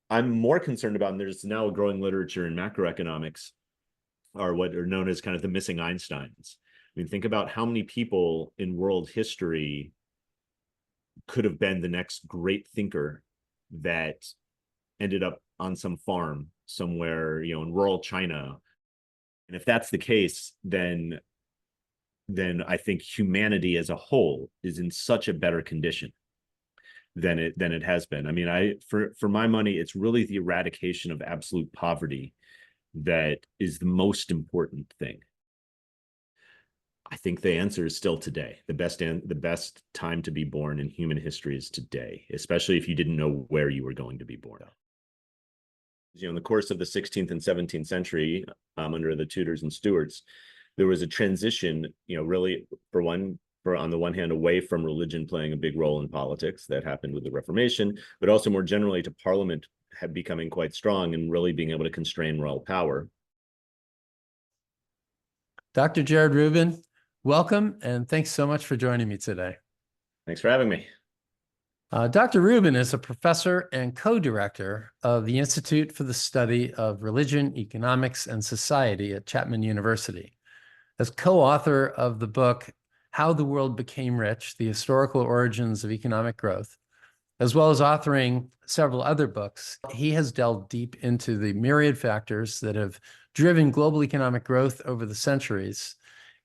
I'm more concerned about, and there's now a growing literature in macroeconomics, are what are known as kind of the missing Einsteins. I mean, think about how many people in world history could have been the next great thinker that ended up on some farm somewhere, in rural China. And if that's the case, then I think humanity as a whole is in such a better condition than it has been. I mean, for my money, it's really the eradication of absolute poverty that is the most important thing. I think the answer is still today. The best time to be born in human history is today, especially if you didn't know where you were going to be born. In the course of the 16th and 17th century, under the Tudors and Stuarts, there was a transition, really on the one hand, away from religion playing a big role in politics. That happened with the Reformation, but also more generally to Parliament becoming quite strong and really being able to constrain royal power. Dr. Jared Rubin, welcome, and thanks so much for joining me today. Thanks for having me. Dr. Rubin is a professor and co-director of the Institute for the Study of Religion, Economics, and Society at Chapman University. As co-author of the book, How the World Became Rich, The Historical Origins of Economic Growth, as well as authoring several other books, he has delved deep into the myriad factors that have driven global economic growth over the centuries.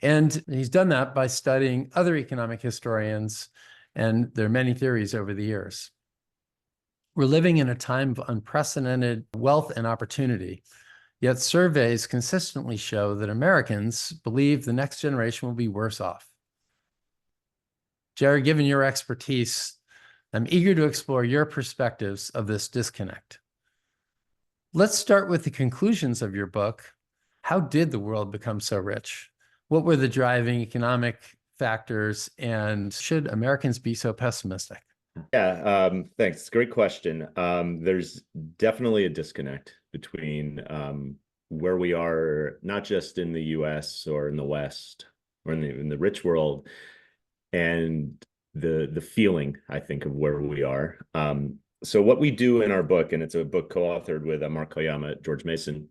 And he's done that by studying other economic historians, and there are many theories over the years. We're living in a time of unprecedented wealth and opportunity, yet surveys consistently show that Americans believe the next generation will be worse off. Jared, given your expertise, I'm eager to explore your perspectives of this disconnect. Let's start with the conclusions of your book. How did the world become so rich? What were the driving economic factors, and should Americans be so pessimistic? Yeah, thanks. Great question. There's definitely a disconnect between where we are, not just in the US or in the West or in the rich world, and the feeling, I think, of where we are. So what we do in our book, and it's a book co-authored with Mark Koyama at George Mason,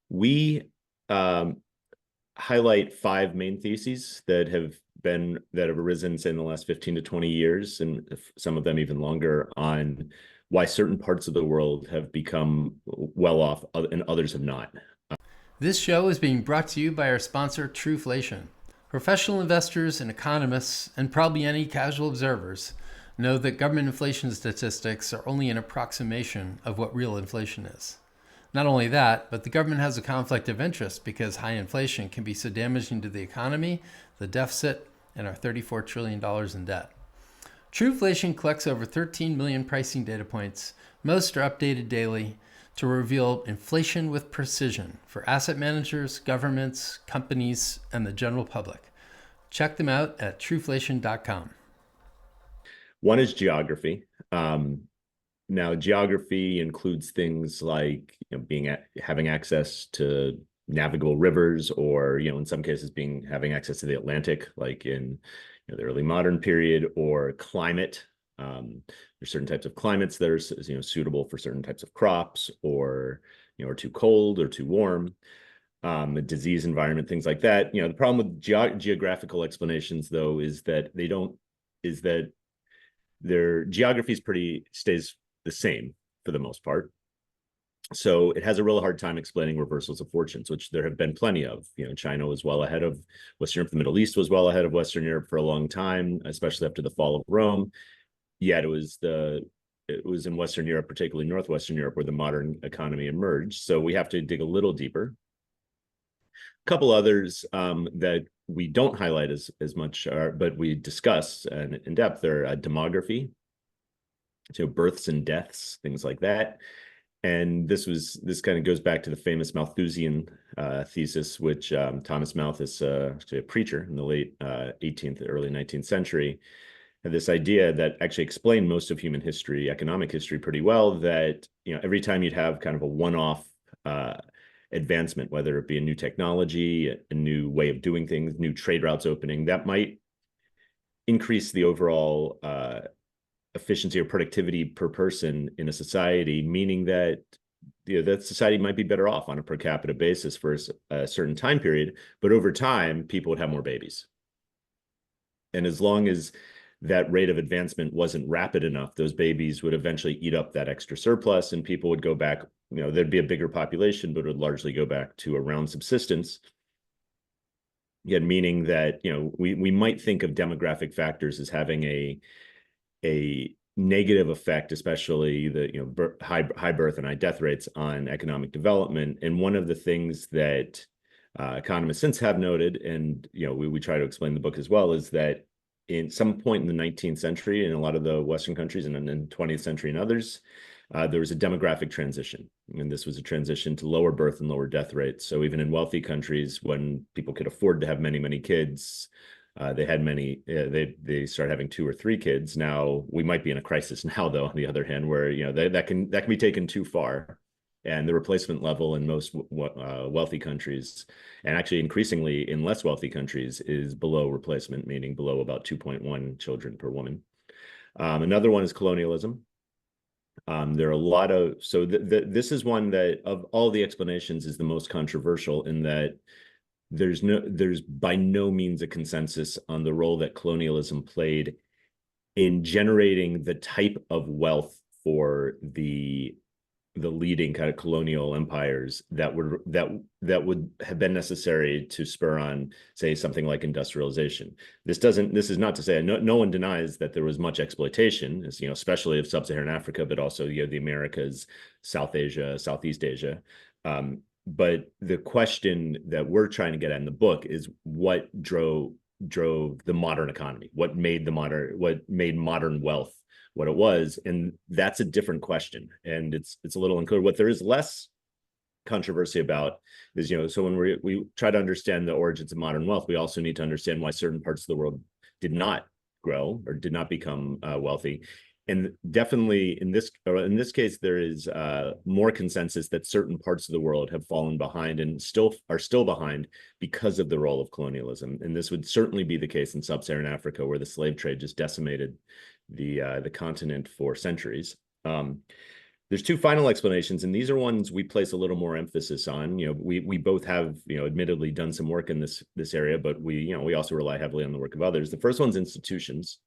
we highlight 5 main theses that have arisen, say, in the last 15 to 20 years, and some of them even longer, on why certain parts of the world have become well off and others have not. This show is being brought to you by our sponsor, Trueflation. Professional investors and economists, and probably any casual observers, know that government inflation statistics are only an approximation of what real inflation is. Not only that, but the government has a conflict of interest because high inflation can be so damaging to the economy, the deficit, and our $34 trillion in debt. Trueflation collects over 13 million pricing data points. Most are updated daily to reveal inflation with precision for asset managers, governments, companies, and the general public. Check them out at trueflation.com. One is geography. Now, geography includes things like having access to navigable rivers, or in some cases having access to the Atlantic, like in the early modern period, or climate. There's certain types of climates that are suitable for certain types of crops, or are too cold or too warm. A disease environment, things like that. The problem with geographical explanations, though, is that their geography stays the same for the most part. So it has a real hard time explaining reversals of fortunes, which there have been plenty of. China was well ahead of Western Europe. The Middle East was well ahead of Western Europe for a long time, especially after the fall of Rome. Yet it was in Western Europe, particularly Northwestern Europe, where the modern economy emerged. So we have to dig a little deeper. A couple others that we don't highlight as much, but we discuss in depth, are demography, births and deaths, things like that. And this kind of goes back to the famous Malthusian thesis, which Thomas Malthus, actually a preacher in the late 18th, early 19th century, had this idea that actually explained most of human history, economic history, pretty well, that every time you'd have kind of a one-off advancement, whether it be a new technology, a new way of doing things, new trade routes opening, that might increase the overall efficiency or productivity per person in a society, meaning that that society might be better off on a per capita basis for a certain time period, but over time, people would have more babies. And as long as that rate of advancement wasn't rapid enough, those babies would eventually eat up that extra surplus, and people would go back, there'd be a bigger population, but it would largely go back to around subsistence. Yet meaning that, we might think of demographic factors as having a negative effect, especially the high birth and high death rates on economic development. And one of the things that economists since have noted, and we try to explain in the book as well, is that in some point in the 19th century, in a lot of the Western countries, and in the 20th century in others, there was a demographic transition. And this was a transition to lower birth and lower death rates. So even in wealthy countries, when people could afford to have many, many kids, they had many, they started having 2 or 3 kids. Now we might be in a crisis now, though, on the other hand, where, that can be taken too far. And the replacement level in most wealthy countries, and actually increasingly in less wealthy countries, is below replacement, meaning below about 2.1 children per woman. Another one is colonialism. There are a lot of, so this is one that of all the explanations is the most controversial, in that there's by no means a consensus on the role that colonialism played in generating the type of wealth for the leading kind of colonial empires that would have been necessary to spur on, say, something like industrialization. This is not to say, no one denies that there was much exploitation, especially of sub-Saharan Africa, but also the Americas, South Asia, Southeast Asia. But the question that we're trying to get at in the book is what drove the modern economy, what made modern wealth what it was. And that's a different question, and it's a little unclear. What there is less controversy about is, so when we try to understand the origins of modern wealth, we also need to understand why certain parts of the world did not grow or did not become wealthy. And definitely in this case, there is more consensus that certain parts of the world have fallen behind and are still behind because of the role of colonialism. And this would certainly be the case in sub-Saharan Africa, where the slave trade just decimated the continent for centuries. There's 2 final explanations, and these are ones we place a little more emphasis on. We both have, admittedly done some work in this area, but we also rely heavily on the work of others. The first one's institutions.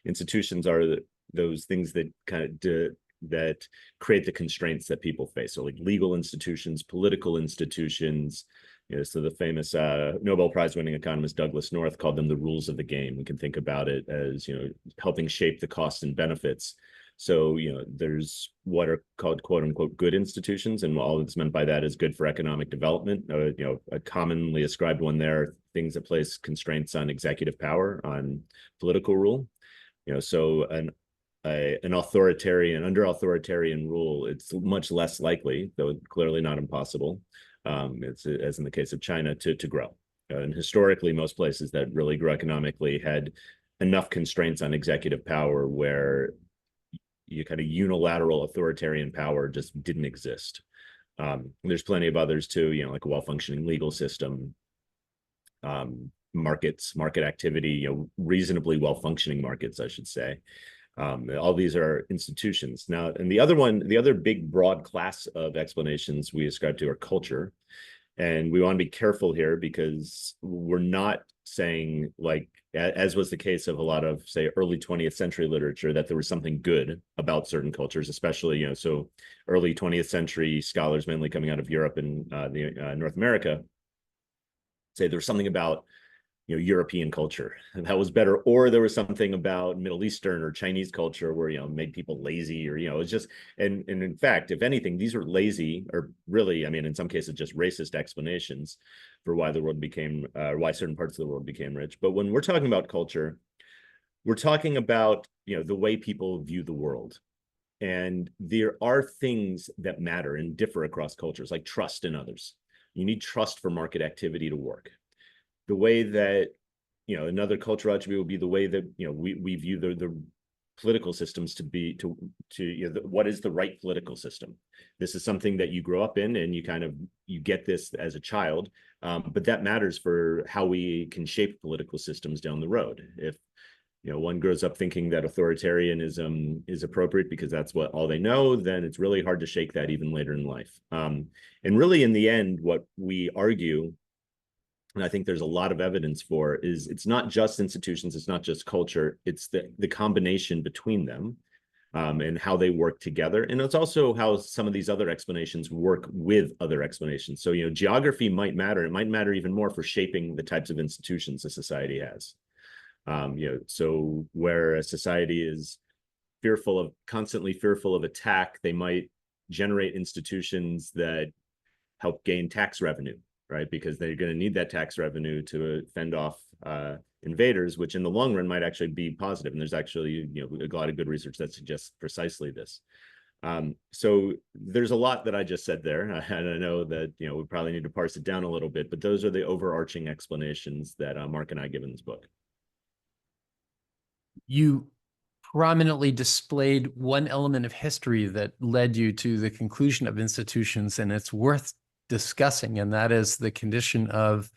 Institutions are those things that that create the constraints that people face. So like legal institutions, political institutions. So the famous Nobel Prize winning economist Douglas North called them the rules of the game. We can think about it as, helping shape the costs and benefits. So, there's what are called quote unquote good institutions. And all that's meant by that is good for economic development. A commonly ascribed one there, things that place constraints on executive power, on political rule. So under authoritarian rule, it's much less likely, though clearly not impossible, it's as in the case of China, to grow. And historically, most places that really grew economically had enough constraints on executive power where kind of unilateral authoritarian power just didn't exist. There's plenty of others too, like a well-functioning legal system, market activity, reasonably well-functioning markets, I should say. All these are institutions. Now, and the other big broad class of explanations we ascribe to are culture. And we want to be careful here, because we're not saying, like, as was the case of a lot of, say, early 20th century literature, that there was something good about certain cultures, especially, so early 20th century scholars, mainly coming out of Europe and North America, say there was something about European culture that was better, or there was something about Middle Eastern or Chinese culture where made people lazy, or it's just, and in fact, if anything, these are lazy, or really, I mean, in some cases, just racist explanations for why the world became, why certain parts of the world became rich. But when we're talking about culture, we're talking about the way people view the world. And there are things that matter and differ across cultures, like trust in others. You need trust for market activity to work. The way that, another cultural attribute would be the way that, we view the political systems to be, what is the right political system. This is something that you grow up in, and you get this as a child, but that matters for how we can shape political systems down the road. If one grows up thinking that authoritarianism is appropriate because that's what all they know, then it's really hard to shake that even later in life. And really, in the end, what we argue, and I think there's a lot of evidence for, is it's not just institutions, it's not just culture, it's the combination between them, and how they work together. And it's also how some of these other explanations work with other explanations. So, geography might matter. It might matter even more for shaping the types of institutions a society has. So where a society is constantly fearful of attack, they might generate institutions that help gain tax revenue, right? Because they're going to need that tax revenue to fend off invaders, which in the long run might actually be positive. And there's actually, a lot of good research that suggests precisely this. So there's a lot that I just said there, and I know that, we probably need to parse it down a little bit, but those are the overarching explanations that Mark and I give in this book. You prominently displayed one element of history that led you to the conclusion of institutions, and it's worth discussing, and that is the condition of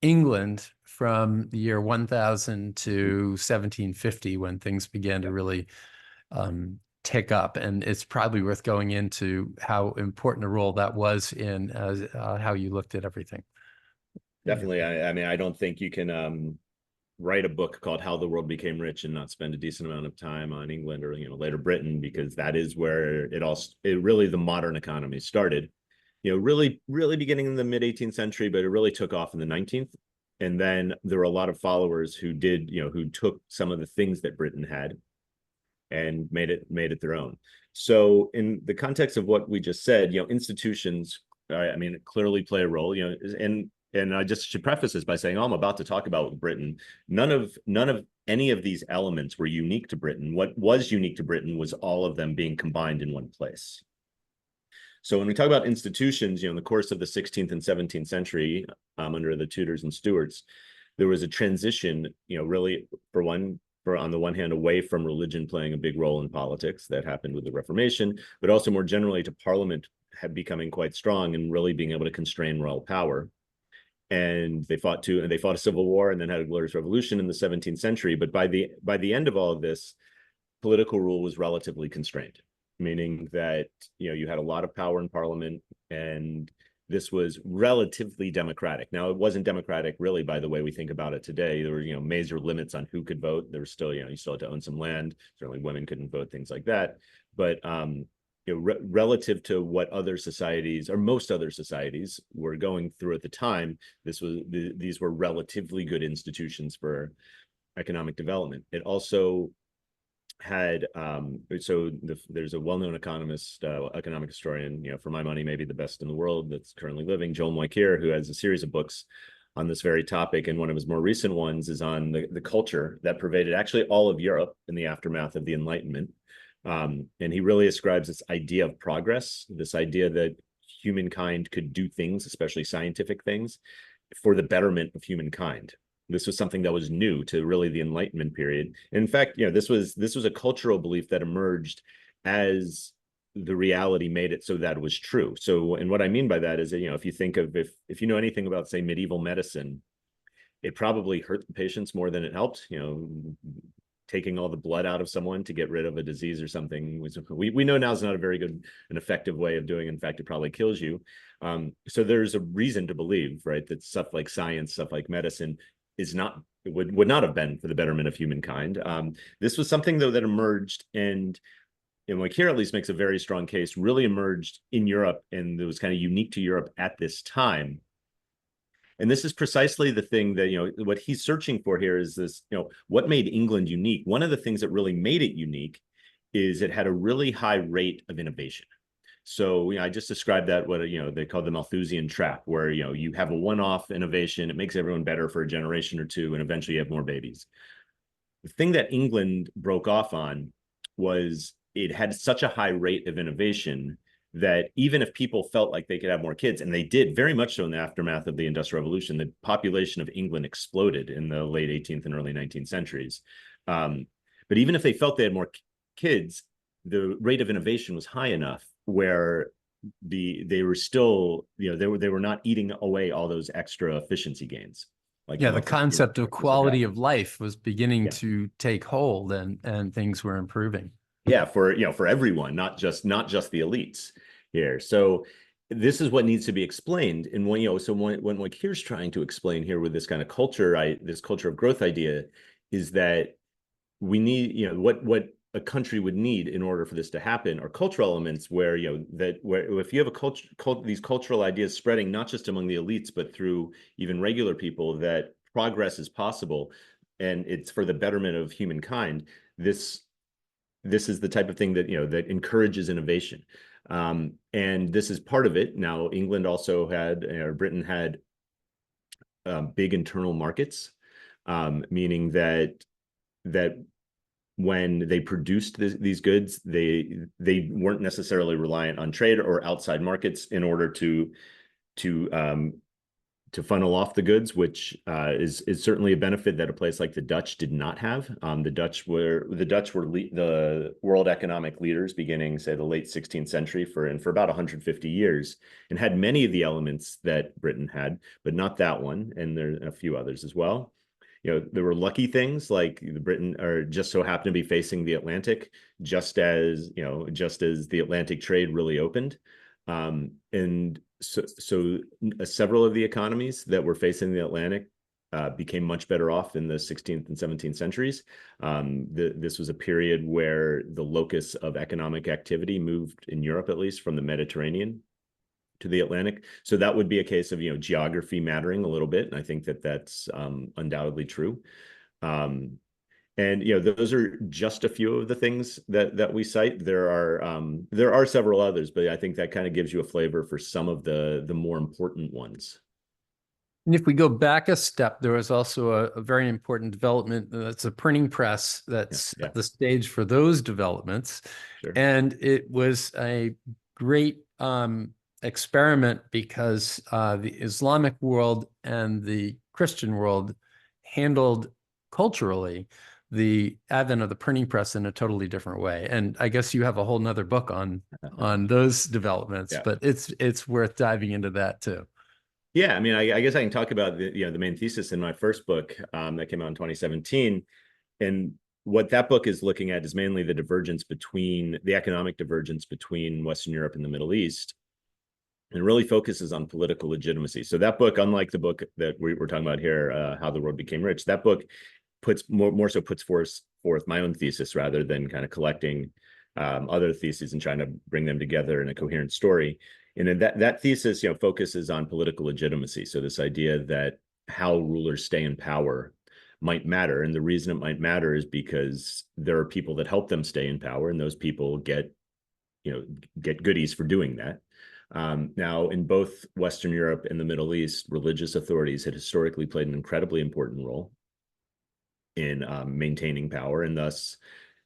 England from the year 1000 to 1750, when things began to really take up. And it's probably worth going into how important a role that was in how you looked at everything. Definitely. I mean, I don't think you can write a book called How the World Became Rich and not spend a decent amount of time on England or, later Britain, because that is where it really, the modern economy started, really beginning in the mid 18th century, but it really took off in the 19th. And then there were a lot of followers who took some of the things that Britain had and made it their own. So in the context of what we just said, institutions, I mean, clearly play a role, and I just should preface this by saying, I'm about to talk about with Britain, none of any of these elements were unique to Britain. What was unique to Britain was all of them being combined in one place. So when we talk about institutions, in the course of the 16th and 17th century, under the Tudors and Stuarts, there was a transition, really, on the one hand, away from religion playing a big role in politics that happened with the Reformation, but also more generally to Parliament becoming quite strong and really being able to constrain royal power. And they fought a civil war and then had a glorious revolution in the 17th century. But by the end of all of this, political rule was relatively constrained, meaning that you had a lot of power in Parliament, and this was relatively democratic. Now, it wasn't democratic really by the way we think about it today. There were major limits on who could vote. There was still you still had to own some land. Certainly, women couldn't vote, things like that. But relative to what other societies, or most other societies, were going through at the time, these were relatively good institutions for economic development. It also had there's a well-known economist, economic historian, for my money, maybe the best in the world that's currently living, Joel Mokyr, who has a series of books on this very topic. And one of his more recent ones is on the culture that pervaded actually all of Europe in the aftermath of the Enlightenment. And he really ascribes this idea of progress, this idea that humankind could do things, especially scientific things, for the betterment of humankind. This was something that was new to really the Enlightenment period. And in fact, this was a cultural belief that emerged as the reality made it so that it was true. So, and what I mean by that is that, if you think of, if you know anything about, say, medieval medicine, it probably hurt the patients more than it helped. Taking all the blood out of someone to get rid of a disease or something, we know now is not a very good and effective way of doing it. In fact, it probably kills you. So there's a reason to believe, right, that stuff like science, stuff like medicine would not have been for the betterment of humankind. This was something, though, that emerged, and like here at least makes a very strong case, really emerged in Europe, and it was kind of unique to Europe at this time. And this is precisely the thing that, what he's searching for here is this, what made England unique? One of the things that really made it unique is it had a really high rate of innovation. So, I just described that, what, they call the Malthusian trap, where, you have a one-off innovation, it makes everyone better for a generation or two, and eventually you have more babies. The thing that England broke off on was it had such a high rate of innovation that even if people felt like they could have more kids, and they did very much so in the aftermath of the Industrial Revolution, the population of England exploded in the late 18th and early 19th centuries. But even if they felt they had more kids, the rate of innovation was high enough where they were still, they were not eating away all those extra efficiency gains. like Yeah, from the a you know, concept of yeah, quality of life was beginning yeah, to take hold, and things were improving. yeah, for for everyone, not just the elites here. So this is what needs to be explained. And when so when like here's trying to explain here with this kind of culture, this culture of growth idea, is that we need, what a country would need in order for this to happen are cultural elements where, where if you have these cultural ideas spreading not just among the elites, but through even regular people, that progress is possible and it's for the betterment of humankind. This is the type of thing that, that encourages innovation. And this is part of it. Now, England also had, or Britain had big internal markets, meaning that when they produced these goods, they weren't necessarily reliant on trade or outside markets in order to um, to funnel off the goods, which is certainly a benefit that a place like the Dutch did not have. The world economic leaders beginning, say, the late 16th century for about 150 years, and had many of the elements that Britain had, but not that one, and there are a few others as well. There were lucky things like the Britain or just so happened to be facing the Atlantic, just as the Atlantic trade really opened. And so several of the economies that were facing the Atlantic became much better off in the 16th and 17th centuries. This was a period where the locus of economic activity moved, in Europe at least, from the Mediterranean to the Atlantic. So that would be a case of, geography mattering a little bit. And I think that that's undoubtedly true. Um, and those are just a few of the things that we cite. There are several others, but I think that kind of gives you a flavor for some of the more important ones. And if we go back a step, there was also a very important development. That's a printing press that Yeah, yeah, set the stage for those developments. sure. And it was a great experiment because the Islamic world and the Christian world handled culturally the advent of the printing press in a totally different way. And I guess you have a whole nother book on those developments, Yeah. but it's worth diving into that too. Yeah, I mean, I guess I can talk about the main thesis in my first book that came out in 2017. And what that book is looking at is mainly the economic divergence between Western Europe and the Middle East, and really focuses on political legitimacy. So that book, unlike the book that we're talking about here, How the World Became Rich, that book puts forth my own thesis rather than kind of collecting other theses and trying to bring them together in a coherent story. And that thesis, focuses on political legitimacy. So this idea that how rulers stay in power might matter, and the reason it might matter is because there are people that help them stay in power, and those people get goodies for doing that. Now, in both Western Europe and the Middle East, religious authorities had historically played an incredibly important role in maintaining power, and thus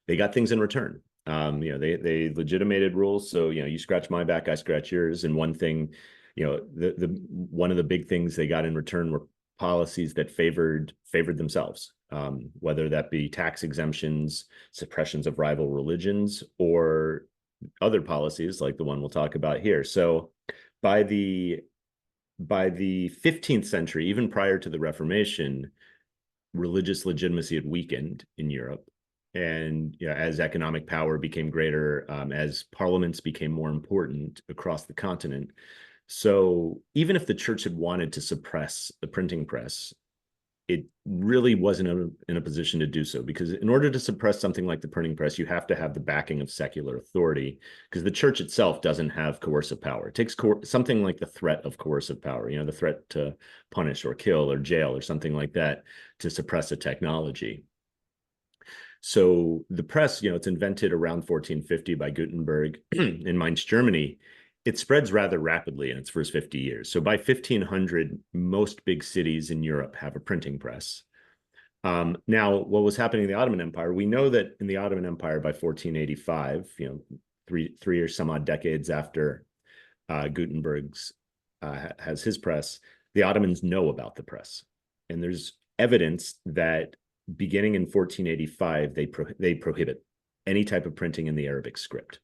they got things in return. They legitimated rules. So, you scratch my back, I scratch yours. And one thing, the one of the big things they got in return were policies that favored themselves, whether that be tax exemptions, suppressions of rival religions, or other policies like the one we'll talk about here. So by the 15th century, even prior to the Reformation, religious legitimacy had weakened in Europe. And as economic power became greater, as parliaments became more important across the continent. So even if the church had wanted to suppress the printing press, it really wasn't in a position to do so, because in order to suppress something like the printing press, you have to have the backing of secular authority, because the church itself doesn't have coercive power. It takes something like the threat of coercive power, the threat to punish or kill or jail or something like that, to suppress a technology. So the press, it's invented around 1450 by Gutenberg in Mainz, Germany. It spreads rather rapidly in its first 50 years. So by 1500, most big cities in Europe have a printing press. Now, what was happening in the Ottoman Empire? We know that in the Ottoman Empire by 1485, three or some odd decades after Gutenberg's has his press, the Ottomans know about the press. And there's evidence that beginning in 1485, they prohibit any type of printing in the Arabic script.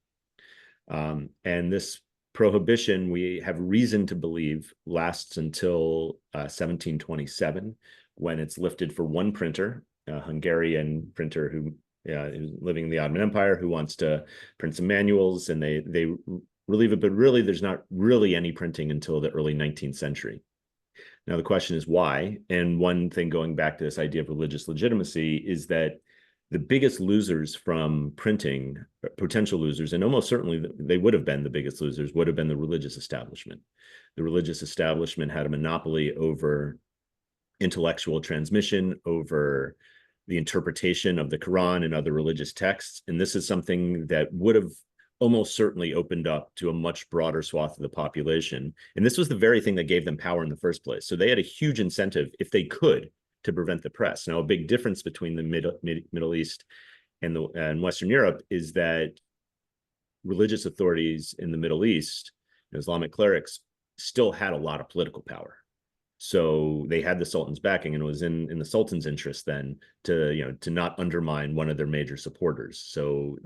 And this prohibition, we have reason to believe, lasts until 1727, when it's lifted for one printer, a Hungarian printer who is living in the Ottoman Empire, who wants to print some manuals, and they relieve it. But really, there's not really any printing until the early 19th century. Now, the question is why? And one thing going back to this idea of religious legitimacy is that the biggest losers from printing, potential losers, and almost certainly they would have been the biggest losers, would have been the religious establishment. The religious establishment had a monopoly over intellectual transmission, over the interpretation of the Quran and other religious texts. And this is something that would have almost certainly opened up to a much broader swath of the population. And this was the very thing that gave them power in the first place. So they had a huge incentive, if they could, to prevent the press. Now, a big difference between the Middle East and Western Europe is that religious authorities in the Middle East, Islamic clerics, still had a lot of political power. So they had the Sultan's backing, and it was in the Sultan's interest then to not undermine one of their major supporters. So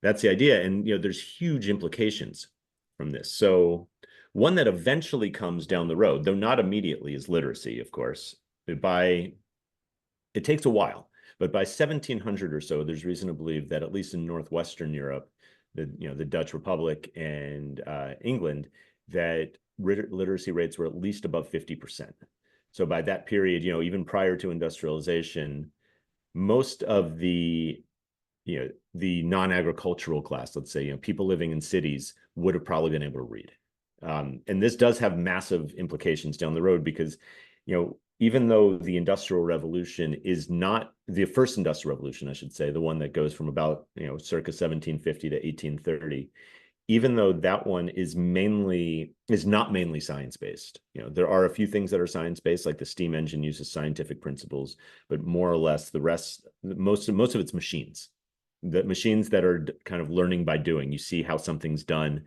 that's the idea. And there's huge implications from this. So one that eventually comes down the road, though not immediately, is literacy, of course. It takes a while, but by 1700 or so, there's reason to believe that at least in Northwestern Europe, the Dutch Republic and England, that literacy rates were at least above 50%. So by that period, even prior to industrialization, most of the non-agricultural class, let's say, people living in cities, would have probably been able to read. And this does have massive implications down the road because, even though the Industrial Revolution is not the first Industrial Revolution, I should say, the one that goes from about, circa 1750 to 1830, even though that one is not mainly science-based. There are a few things that are science-based, like the steam engine uses scientific principles, but more or less the rest, most of it's machines. The machines that are kind of learning by doing. You see how something's done,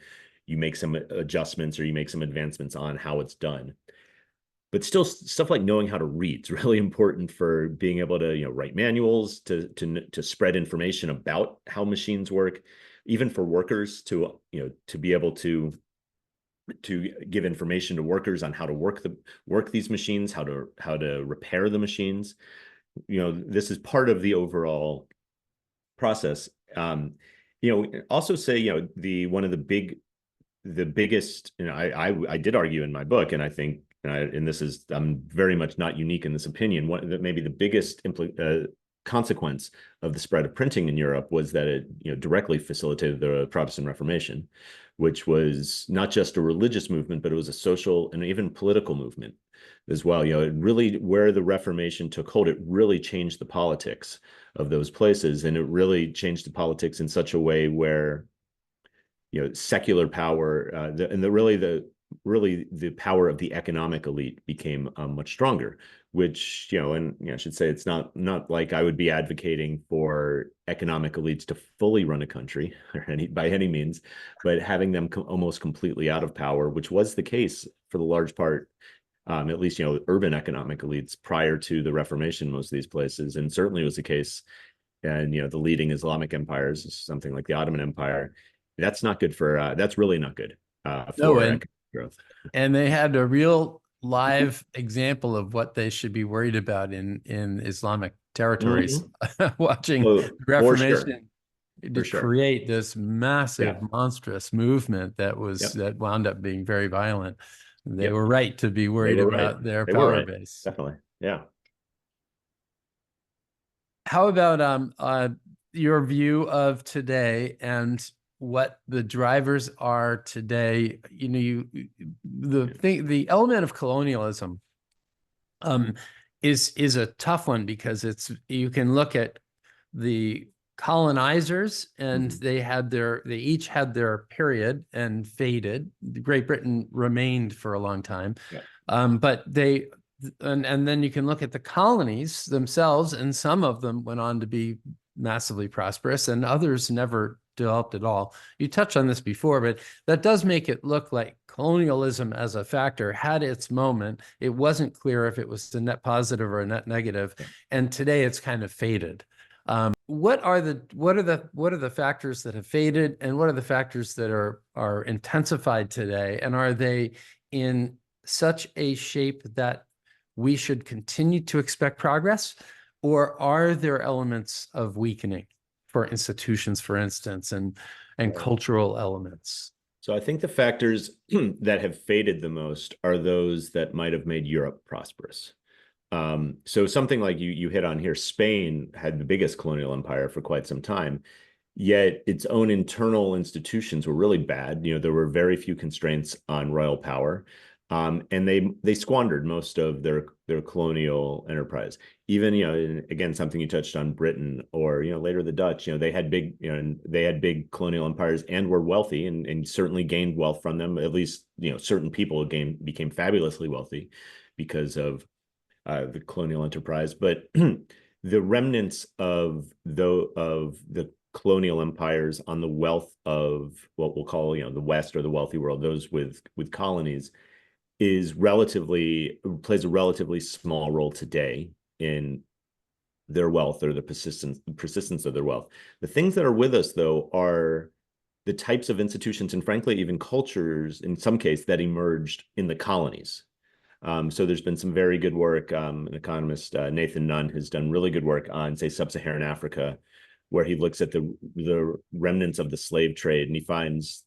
you make some adjustments or you make some advancements on how it's done. But still, stuff like knowing how to read is really important for being able to, write manuals, to spread information about how machines work, even for workers to be able to give information to workers on how to work these machines, how to repair the machines. This is part of the overall process. Also say, one of the biggest, I did argue in my book, and I think, and this is, I'm very much not unique in this opinion, that maybe the biggest consequence of the spread of printing in Europe was that it directly facilitated the Protestant Reformation, which was not just a religious movement, but it was a social and even political movement as well. It really, where the Reformation took hold, it really changed the politics of those places, and it really changed the politics in such a way where secular power the power of the economic elite became much stronger, which, I should say it's not like I would be advocating for economic elites to fully run a country by any means, but having them almost completely out of power, which was the case for the large part, at least, urban economic elites prior to the Reformation, most of these places, and certainly was the case in, the leading Islamic empires, something like the Ottoman Empire. That's not good that's really not good for economic growth. And they had a real live example of what they should be worried about in Islamic territories, watching the Reformation create this massive, monstrous movement that wound up being very violent. They were right to be worried about their power base. Definitely. Yeah. How about your view of today and what the drivers are today? The element of colonialism is a tough one because you can look at the colonizers and they each had their period and faded. Great Britain remained for a long time, but and then you can look at the colonies themselves, and some of them went on to be massively prosperous and others never developed at all. You touched on this before, but that does make it look like colonialism as a factor had its moment. It wasn't clear if it was a net positive or a net negative, and today it's kind of faded. What are the factors that have faded, and what are the factors that are intensified today, and are they in such a shape that we should continue to expect progress, or are there elements of weakening for institutions, for instance, and cultural elements? So I think the factors that have faded the most are those that might have made Europe prosperous. So something like you hit on here, Spain had the biggest colonial empire for quite some time, yet its own internal institutions were really bad. There were very few constraints on royal power, and they squandered most of their colonial enterprise. Even again, something you touched on, Britain, or later the Dutch. They had big colonial empires and were wealthy, and certainly gained wealth from them. At least certain people became fabulously wealthy because of the colonial enterprise. But the remnants of the colonial empires on the wealth of what we'll call the West, or the wealthy world, those with colonies, plays a relatively small role today in their wealth, or the persistence of their wealth. The things that are with us, though, are the types of institutions, and frankly even cultures in some case, that emerged in the colonies. So there's been some very good work. An economist, Nathan Nunn, has done really good work on, say, sub-Saharan Africa, where he looks at the remnants of the slave trade, and he finds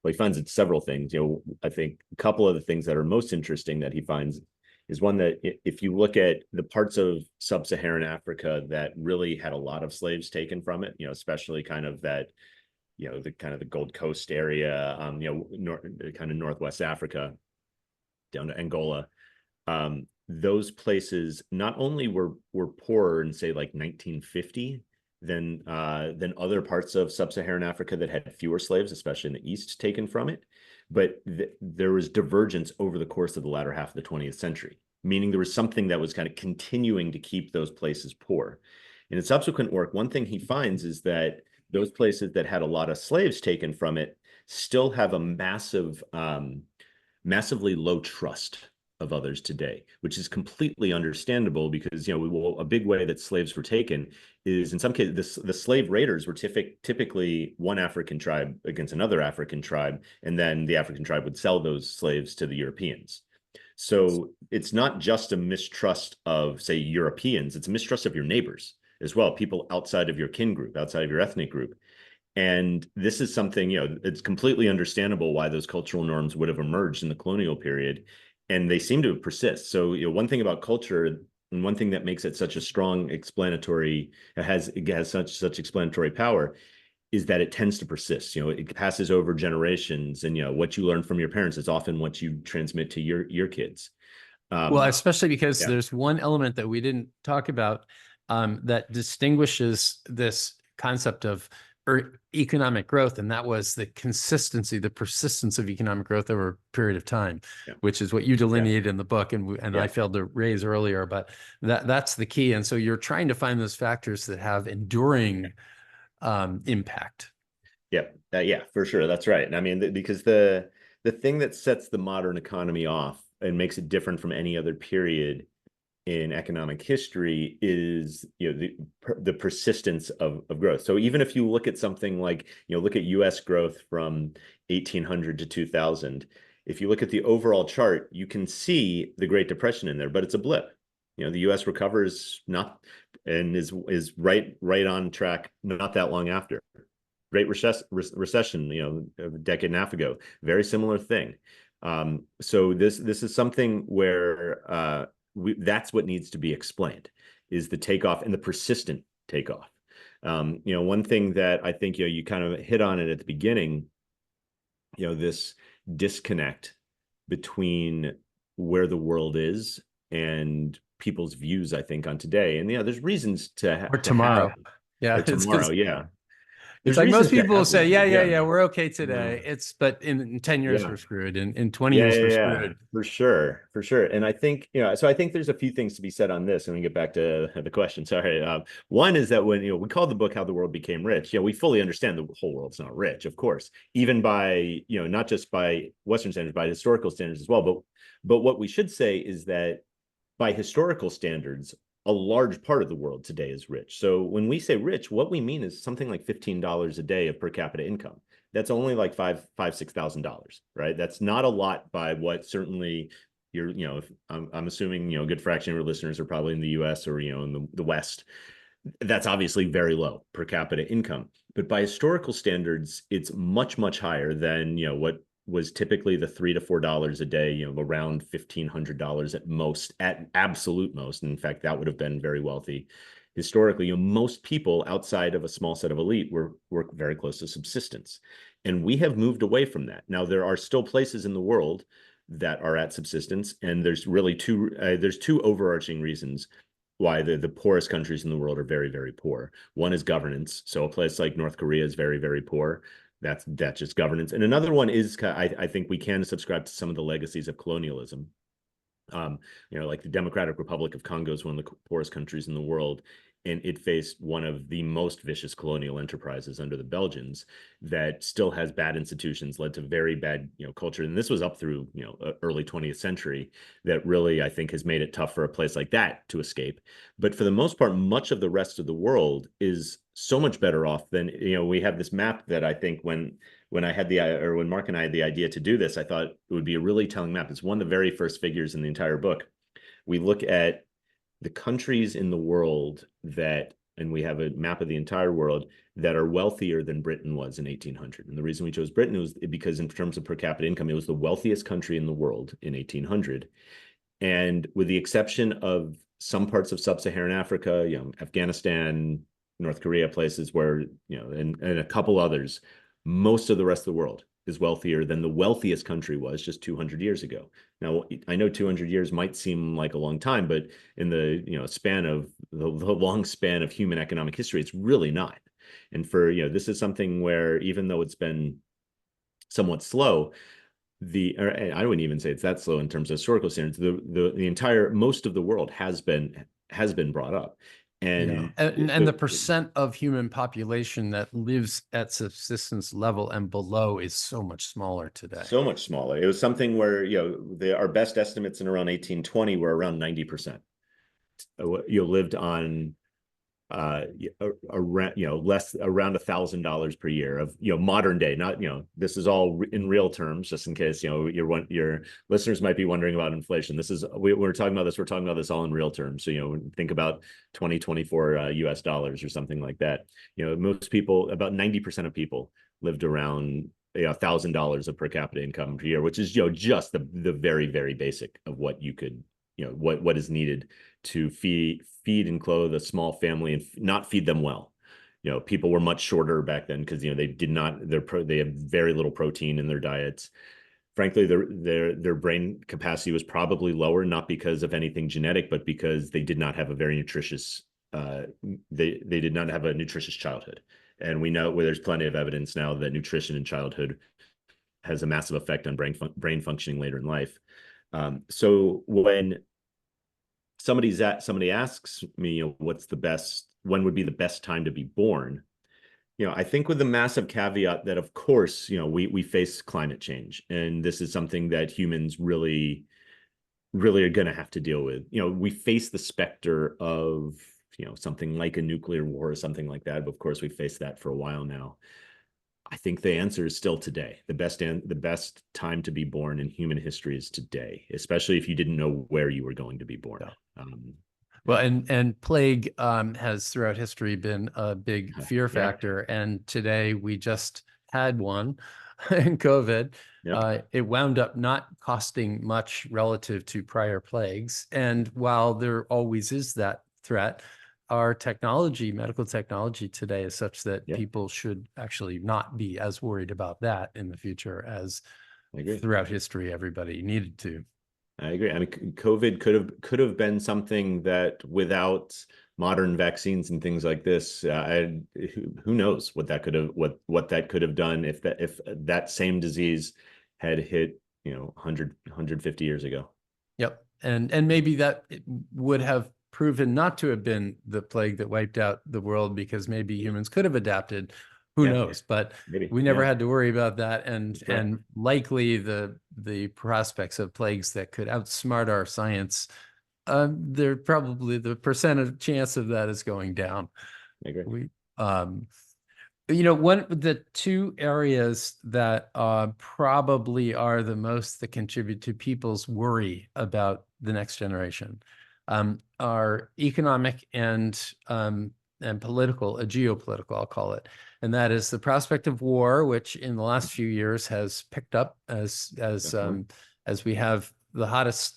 it's several things. I think a couple of the things that are most interesting that he finds is one that if you look at the parts of sub-Saharan Africa that really had a lot of slaves taken from it, especially kind of that, the Gold Coast area, kind of Northwest Africa, down to Angola. Those places not only were poorer in, say, like 1950 than other parts of sub-Saharan Africa that had fewer slaves, especially in the East, taken from it, but there was divergence over the course of the latter half of the 20th century, meaning there was something that was kind of continuing to keep those places poor. In its subsequent work, one thing he finds is that those places that had a lot of slaves taken from it still have a massively low trust of others today, which is completely understandable because, a big way that slaves were taken is, in some cases, the slave raiders were typically one African tribe against another African tribe, and then the African tribe would sell those slaves to the Europeans. So it's not just a mistrust of, say, Europeans, it's a mistrust of your neighbors as well, people outside of your kin group, outside of your ethnic group. And this is something, it's completely understandable why those cultural norms would have emerged in the colonial period, and they seem to persist. So, one thing about culture, and one thing that makes it such a strong explanatory, it has such explanatory power, is that it tends to persist. It passes over generations, and what you learn from your parents is often what you transmit to your kids. Well, especially because Yeah. there's one element that we didn't talk about that distinguishes this concept of economic growth, and that was the consistency, the persistence of economic growth over a period of time, Yeah. which is what you delineate in the book, and Yeah. I failed to raise earlier. But that's the key, and so you're trying to find those factors that have enduring impact. Yeah, for sure, that's right. And I mean, because the thing that sets the modern economy off and makes it different from any other period in economic history is the persistence of growth. So even if you look at something like look at US growth from 1800 to 2000, if you look at the overall chart, you can see the Great Depression in there, but it's a blip. The US recovers not, and is right on track not that long after. Great recession, a decade and a half ago, very similar thing. So this is something where that's what needs to be explained, is the takeoff and the persistent takeoff. One thing that I think you kind of hit on it at the beginning, this disconnect between where the world is and people's views, I think, on today. And there's reasons to Or tomorrow. Or tomorrow, yeah. It's There's like most reasons to people have say, these, yeah, we're okay today. Yeah. But in 10 years Yeah. we're screwed. In 20 years we're screwed. For sure. And I think, so I think there's a few things to be said on this, and we get back to the question. Sorry. One is that when, we call the book How the World Became Rich, we fully understand the whole world's not rich, of course, even by, not just by Western standards, by historical standards as well. But what we should say is that by historical standards, a large part of the world today is rich. So when we say rich, what we mean is something like $15 a day of per capita income. That's only like $6,000, right? That's not a lot by what certainly you're, if I'm assuming, a good fraction of your listeners are probably in the US or, in the West. That's obviously very low per capita income. But by historical standards, it's much, much higher than, what was typically the $3 to $4 a day, around $1,500 at most, at absolute most. And in fact, that would have been very wealthy. Historically, most people outside of a small set of elite were very close to subsistence. And we have moved away from that. Now, there are still places in the world that are at subsistence. And there's really two overarching reasons why the poorest countries in the world are very, very poor. One is governance. So a place like North Korea is very, very poor. That's just governance. And another one is, I think we can subscribe to some of the legacies of colonialism. Like the Democratic Republic of Congo is one of the poorest countries in the world, and it faced one of the most vicious colonial enterprises under the Belgians that still has bad institutions, led to very bad, culture. And this was up through, early 20th century, that really, I think, has made it tough for a place like that to escape. But for the most part, much of the rest of the world is so much better off than, we have this map that I think when Mark and I had the idea to do this, I thought it would be a really telling map. It's one of the very first figures in the entire book. We look at the countries in the world and we have a map of the entire world that are wealthier than Britain was in 1800. And the reason we chose Britain was because in terms of per capita income, it was the wealthiest country in the world in 1800. And with the exception of some parts of sub-Saharan Africa, Afghanistan, North Korea, places where, and a couple others, most of the rest of the world is wealthier than the wealthiest country was just 200 years ago. Now, I know 200 years might seem like a long time, but in the span of the long span of human economic history, it's really not. And for this is something where, even though it's been somewhat slow, I wouldn't even say it's that slow in terms of historical standards. The entire most of the world has been brought up. And the percent of human population that lives at subsistence level and below is so much smaller today. So much smaller. It was something where, our best estimates in around 1820 were around 90%. Lived on around $1,000 per year of modern day. Not this is all in real terms, just in case your listeners might be wondering about inflation. This is we're talking about this. We're talking about this all in real terms. So think about 2024 US dollars or something like that. Most people, about 90% of people, lived around $1,000 of per capita income per year, which is just the very, very basic of what you could what is needed to feed and clothe a small family and not feed them well. People were much shorter back then because they have very little protein in their diets. Frankly, their brain capacity was probably lower, not because of anything genetic, but because they did not have a very nutritious they did not have a nutritious childhood. And we know where there's plenty of evidence now that nutrition in childhood has a massive effect on brain functioning later in life. So when somebody asks me, when would be the best time to be born? I think with the massive caveat that, of course, we face climate change, and this is something that humans really, really are going to have to deal with. We face the specter of, something like a nuclear war or something like that. But of course, we faced that for a while now. I think the answer is still today. The best time to be born in human history is today, especially if you didn't know where you were going to be born. Yeah. Well, and plague has throughout history been a big fear factor. Yeah. And today we just had one in COVID. Yep. It wound up not costing much relative to prior plagues. And while there always is that threat, our medical technology today is such that people should actually not be as worried about that in the future as throughout history everybody needed to. I agree. I mean, COVID could have been something that, without modern vaccines and things like this, who knows what that could have done if that same disease had hit 150 years ago. Yep, and maybe that would have proven not to have been the plague that wiped out the world, because maybe humans could have adapted. Who knows? But maybe. We never had to worry about that, and likely the prospects of plagues that could outsmart our science, they're probably the percentage chance of that is going down. I agree. One of the two areas that probably are the most that contribute to people's worry about the next generation are economic and political, geopolitical, I'll call it. And that is the prospect of war, which in the last few years has picked up as we have the hottest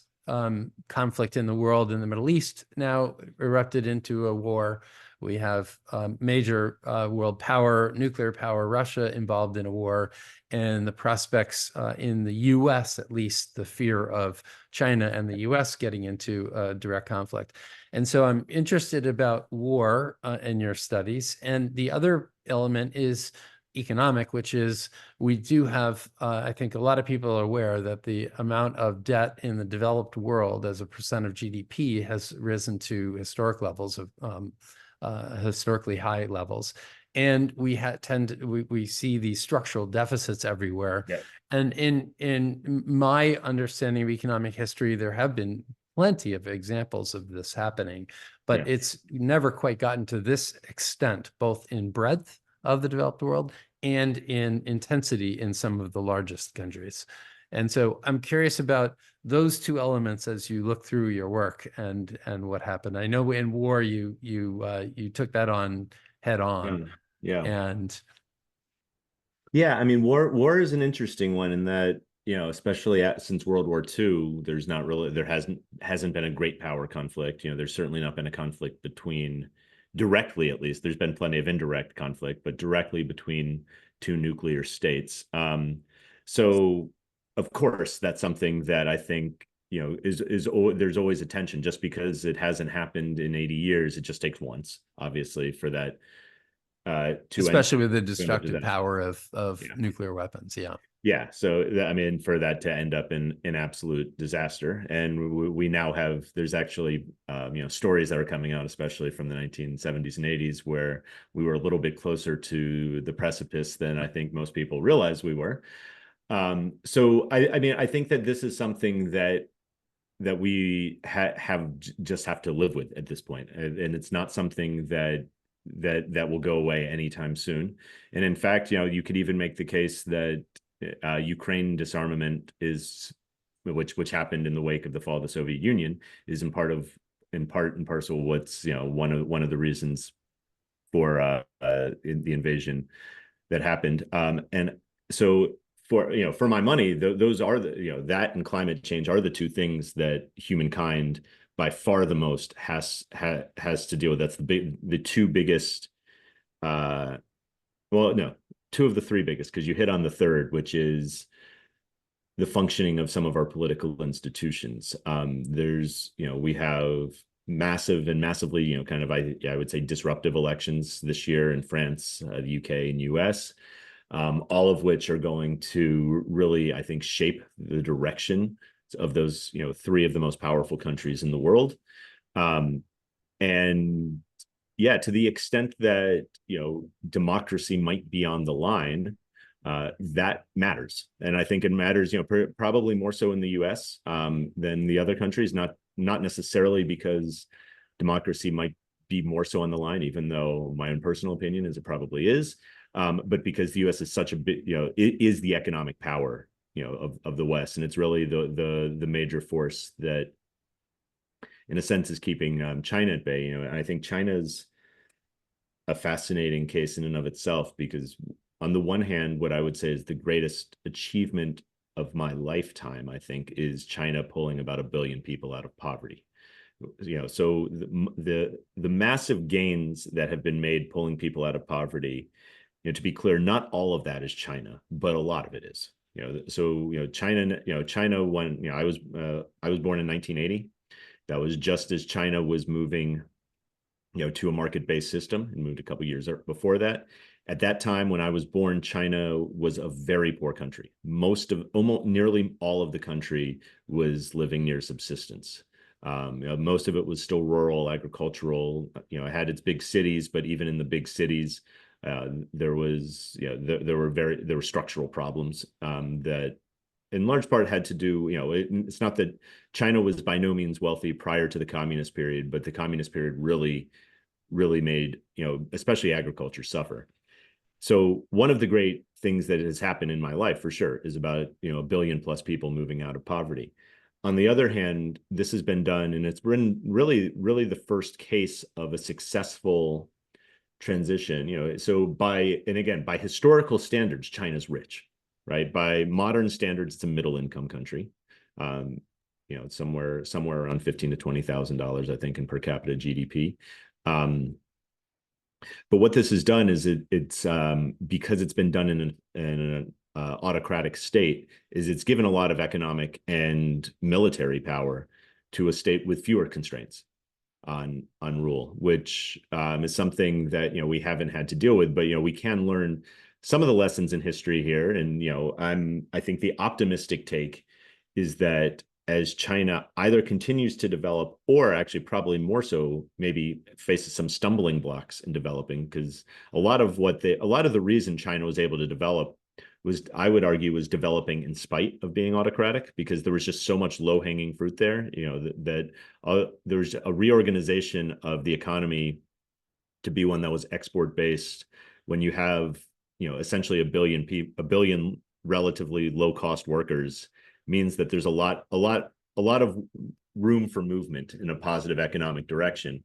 conflict in the world in the Middle East now erupted into a war. We have major world power, nuclear power, Russia involved in a war, and the prospects in the US, at least the fear of China and the US getting into direct conflict. And so I'm interested about war in your studies. And the other element is economic, which is we do have, I think a lot of people are aware that the amount of debt in the developed world as a percent of GDP has risen to historic levels of historically high levels. And we see these structural deficits everywhere. Yeah. And in my understanding of economic history, there have been plenty of examples of this happening, but it's never quite gotten to this extent, both in breadth of the developed world and in intensity in some of the largest countries. And so I'm curious about those two elements as you look through your work and what happened. I know in war you took that on head on. Yeah. And Yeah, I mean, war is an interesting one in that, especially since World War II, there hasn't been a great power conflict. There's certainly not been a conflict directly, at least. There's been plenty of indirect conflict, but directly between two nuclear states. So of course, that's something that I think, there's always a tension. Just because it hasn't happened in 80 years, it just takes once, obviously, for that especially with the destructive power of nuclear weapons. Yeah. So, I mean, for that to end up in absolute disaster. And we now there's actually, stories that are coming out, especially from the 1970s and 80s, where we were a little bit closer to the precipice than I think most people realized we were. So, I mean, I think that this is something that we just have to live with at this point. And it's not something that will go away anytime soon. And in fact, you could even make the case that Ukraine disarmament which happened in the wake of the fall of the Soviet Union, is in part and parcel what's one of the reasons for the invasion that happened. And so for my money, those are that and climate change are the two things that humankind by far the most has to deal with. That's the two biggest, two of the three biggest, because you hit on the third, which is the functioning of some of our political institutions. We have massively, kind of, I would say disruptive elections this year in France, the UK and US, all of which are going to really, I think, shape the direction of those, three of the most powerful countries in the world. And yeah, to the extent that, democracy might be on the line, that matters. And I think it matters, probably more so in the US than the other countries, not necessarily because democracy might be more so on the line, even though my own personal opinion is it probably is, but because the US is such a big, it is the economic power of the West, and it's really the major force that, in a sense, is keeping China at bay. And I think China's a fascinating case in and of itself, because on the one hand, what I would say is the greatest achievement of my lifetime, I think, is China pulling about 1 billion people out of poverty. So the massive gains that have been made pulling people out of poverty, to be clear, not all of that is China, but a lot of it is. China when I was born in 1980. That was just as China was moving, to a market-based system, and moved a couple of years before that. At that time, when I was born, China was a very poor country. Nearly all of the country was living near subsistence. Most of it was still rural, agricultural. It had its big cities, but even in the big cities, there were structural problems that in large part had to do, it's not that China was by no means wealthy prior to the communist period, but the communist period really made, especially agriculture suffer. So one of the great things that has happened in my life for sure is about, a billion plus people moving out of poverty. On the other hand, this has been done, and it's been really, really the first case of a successful transition. So and again, by historical standards, China's rich, right? By modern standards, it's a middle income country. It's somewhere around 15 to $20,000, I think, in per capita GDP. But what this has done is it's because it's been done in an autocratic state, is it's given a lot of economic and military power to a state with fewer constraints on rule, which is something that we haven't had to deal with. But we can learn some of the lessons in history here. And I think the optimistic take is that as China either continues to develop, or actually probably more so maybe faces some stumbling blocks in developing, because a lot of the reason China was able to develop was, I would argue, was developing in spite of being autocratic, because there was just so much low-hanging fruit there, that there's a reorganization of the economy to be one that was export-based. When you have, essentially a billion relatively low-cost workers, means that there's a lot of room for movement in a positive economic direction.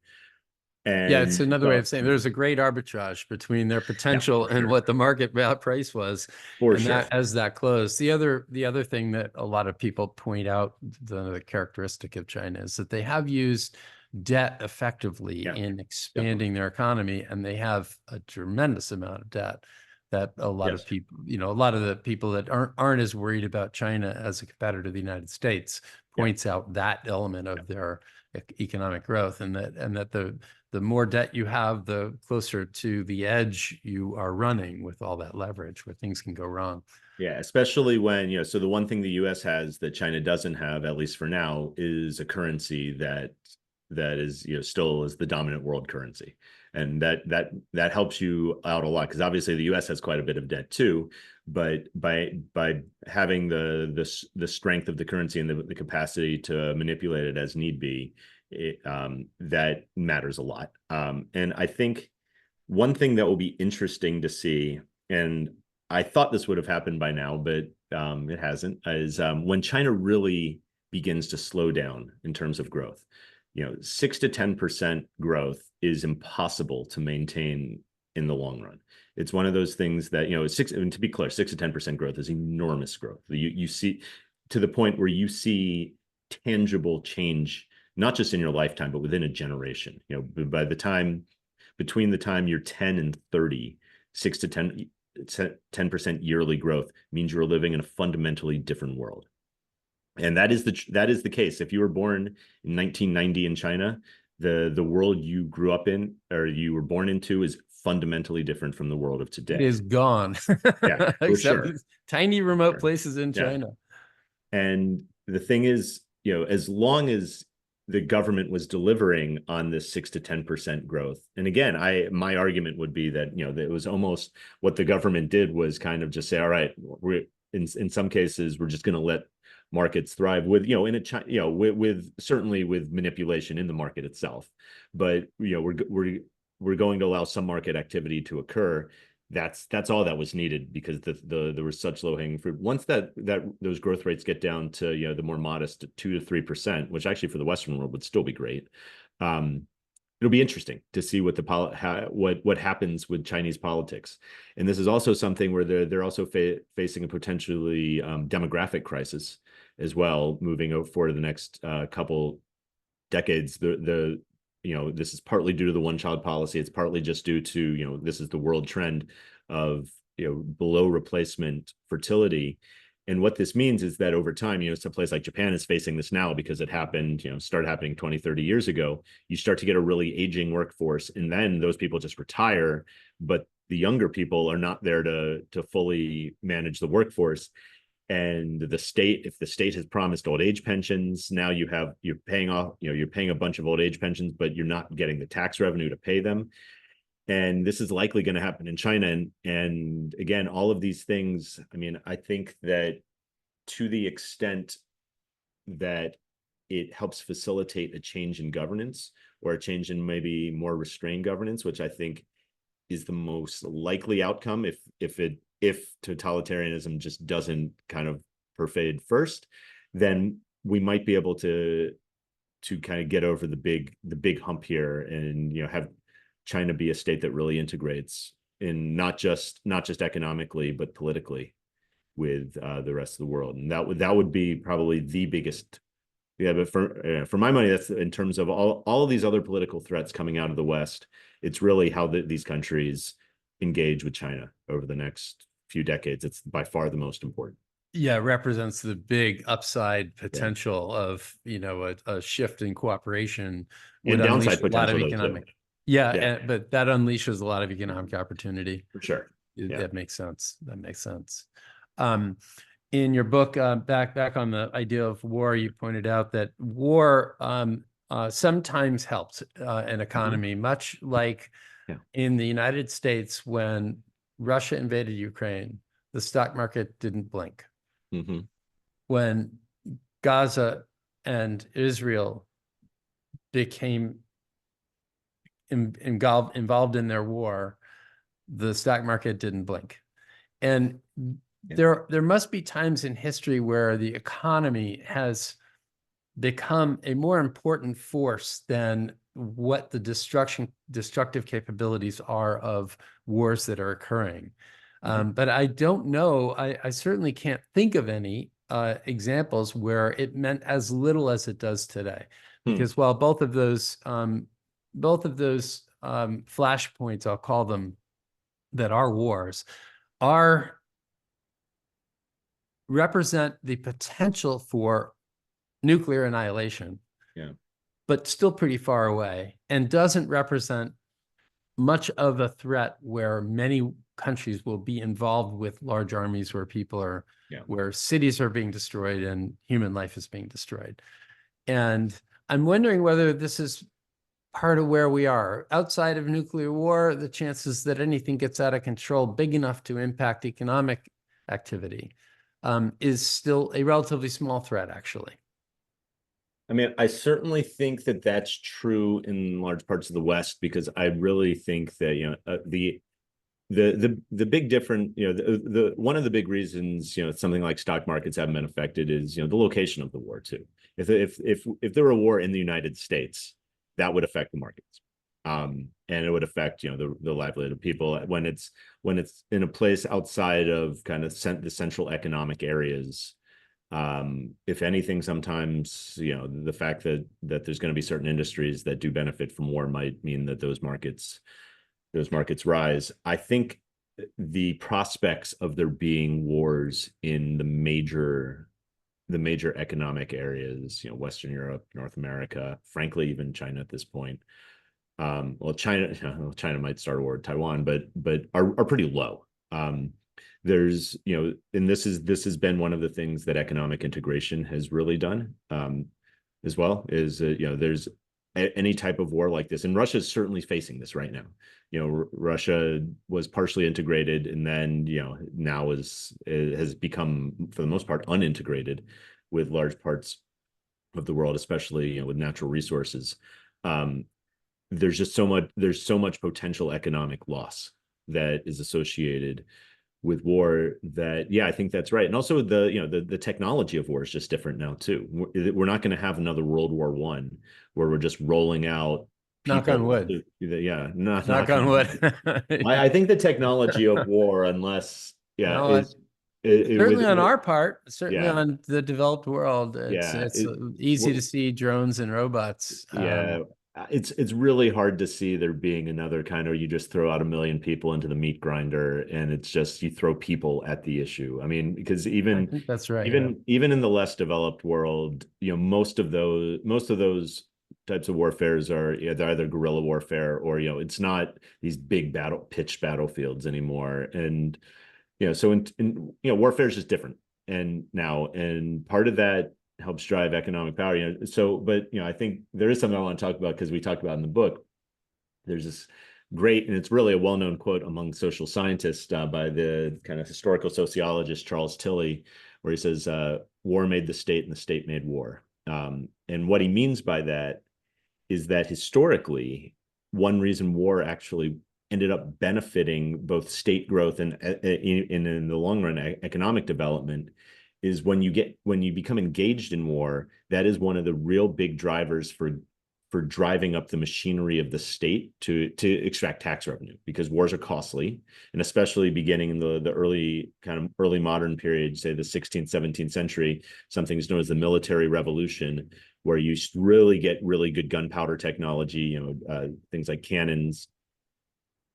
And yeah, it's another way of saying there's a great arbitrage between their potential and what the market price was. For sure. That, as that closed, the other thing that a lot of people point out, the characteristic of China, is that they have used debt effectively in expanding their economy, and they have a tremendous amount of debt that a lot of people, a lot of the people that aren't as worried about China as a competitor to the United States points out that element of their economic growth, and that the more debt you have, the closer to the edge you are running with all that leverage, where things can go wrong. Yeah, especially when, so the one thing the US has that China doesn't have, at least for now, is a currency that is, still is the dominant world currency. And that helps you out a lot, because obviously the US has quite a bit of debt too, but by having the strength of the currency and the capacity to manipulate it as need be, that matters a lot. And I think one thing that will be interesting to see, and I thought this would have happened by now, but it hasn't, is when China really begins to slow down in terms of growth. 6 to 10% growth is impossible to maintain in the long run. It's one of those things that, to be clear, 6 to 10% growth is enormous growth. You see, to the point where you see tangible change, not just in your lifetime, but within a generation. Between the time you're 10 and 30, 6 to 10% yearly growth means you're living in a fundamentally different world. And that is the case. If you were born in 1990 in China, the world you grew up in, or you were born into, is fundamentally different from the world of today. It is gone. Yeah, for Except sure. tiny remote places in China. And the thing is, as long as the government was delivering on this 6 to 10% growth, and again, my argument would be that that it was almost what the government did was kind of just say, all right, we're in some cases we're just going to let markets thrive with with certainly with manipulation in the market itself, but we're going to allow some market activity to occur. That's all that was needed, because there was such low-hanging fruit. Once that those growth rates get down to the more modest 2 to 3%, which actually for the Western world would still be great, it'll be interesting to see what happens with Chinese politics. And this is also something where they're also facing a potentially demographic crisis as well, moving forward the next couple decades. This is partly due to the one-child policy. It's partly just due to, this is the world trend of, below replacement fertility. And what this means is that over time, some place like Japan is facing this now because it happened, started happening 20, 30 years ago. You start to get a really aging workforce, and then those people just retire, but the younger people are not there to fully manage the workforce. And if the state has promised old age pensions, now you're paying a bunch of old age pensions, but you're not getting the tax revenue to pay them. And this is likely going to happen in China. And again, all of these things, I think that to the extent that it helps facilitate a change in governance, or a change in maybe more restrained governance, which I think is the most likely outcome if totalitarianism just doesn't kind of pervade first, then we might be able to kind of get over the big hump here, and have China be a state that really integrates in not just economically but politically with the rest of the world. And that would be probably the biggest. Yeah, but for my money, that's in terms of all of these other political threats coming out of the West. It's really how these countries engage with China over the next few decades. It's by far the most important. Yeah, it represents the big upside Yeah. potential of, a shift in cooperation would And unleash downside a lot of potential though too. economic. Yeah, Yeah, but that unleashes a lot of economic opportunity. for sure. Yeah. That makes sense. That makes sense. In your book, back on the idea of war, you pointed out that war sometimes helps an economy, much like Yeah. in the United States when Russia invaded Ukraine, the stock market didn't blink. Mm-hmm. When Gaza and Israel became involved in their war, the stock market didn't blink. And there must be times in history where the economy has become a more important force than what the destructive capabilities are of wars that are occurring. But I don't know, I certainly can't think of any examples where it meant as little as it does today. Because while both of those flashpoints, I'll call them, that are wars, represent the potential for nuclear annihilation, but still pretty far away, and doesn't represent much of a threat where many countries will be involved with large armies, where people are, where cities are being destroyed and human life is being destroyed. And I'm wondering whether this is part of where we are. Outside of nuclear war, the chances that anything gets out of control big enough to impact economic activity is still a relatively small threat, actually. I mean, I certainly think that that's true in large parts of the West, because I really think that the big difference, the one of the big reasons something like stock markets haven't been affected is the location of the war too. If there were a war in the United States, that would affect the markets, and it would affect the livelihood of people when it's in a place outside of kind of the central economic areas. If anything, sometimes the fact that there's going to be certain industries that do benefit from war might mean that those markets rise. I think the prospects of there being wars in the major economic areas, Western Europe, North America, frankly, even China at this point. Well, China might start a war with Taiwan, but are pretty low. There's, and this has been one of the things that economic integration has really done, as well, is, there's any type of war like this, and Russia is certainly facing this right now. Russia was partially integrated, and then, now has become, for the most part, unintegrated with large parts of the world, especially, with natural resources. There's so much potential economic loss that is associated with war that, I think that's right. And also the technology of war is just different now too. We're not going to have another World War I where we're just rolling out people. Knock on wood. Knock on wood. I think the technology of war, unless certainly on our part, certainly on the developed world, it's easy to see drones and robots. It's really hard to see there being another kind of, you just throw out 1 million people into the meat grinder and it's just, you throw people at the issue. I mean, because I think that's right. Even in the less developed world, most of those types of warfares are, they're either guerrilla warfare or, it's not these big pitched battlefields anymore. And, so in warfare is just different. And part of that helps drive economic power, but I think there is something I want to talk about, because we talked about in the book. There's this great, and it's really a well-known quote among social scientists, by the kind of historical sociologist Charles Tilly, where he says, war made the state and the state made war. And what he means by that is that historically, one reason war actually ended up benefiting both state growth and in the long run economic development is when you become engaged in war, that is one of the real big drivers for driving up the machinery of the state to extract tax revenue, because wars are costly, and especially beginning in the early modern period, say the 16th, 17th century, something's known as the military revolution, where you really get really good gunpowder technology, things like cannons,